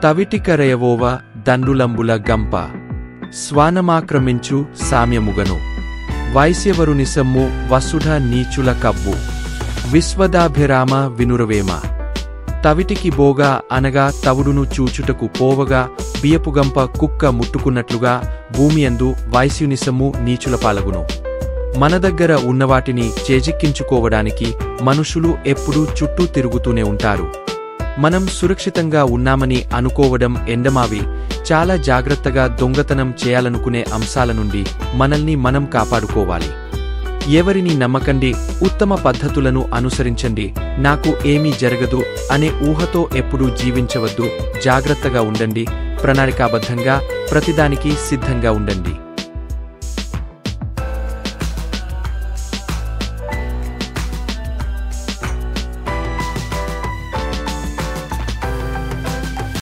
తవిటికరయవోవ దండులంబుల గంప స్వానమాక్రమించు సామ్యముగను వైశ్యవరునిసమ్ము వసుధ నీచుల కబ్బు విశ్వదాభిరామ వినురవేమ తవిటికి బోగా అనగా తవుడును చూచుటకు పోవగా బియపుగంప కుక్క ముట్టుకున్నట్లుగా భూమియందు వైశ్యునిసమ్ము నీచుల పాలగును. మన దగ్గర ఉన్నవాటిని చేజిక్కించుకోవడానికి మనుషులు ఎప్పుడూ చుట్టూ తిరుగుతూనే ఉంటారు. మనం సురక్షితంగా ఉన్నామని అనుకోవడం ఎండమావి. చాలా జాగ్రత్తగా దొంగతనం చేయాలనుకునే అంశాల నుండి మనల్ని మనం కాపాడుకోవాలి. ఎవరిని నమ్మకండి, ఉత్తమ పద్ధతులను అనుసరించండి. నాకు ఏమీ జరగదు అనే ఊహతో ఎప్పుడూ జీవించవద్దు. జాగ్రత్తగా ఉండండి. ప్రణాళికాబద్ధంగా ప్రతిదానికి సిద్ధంగా ఉండండి.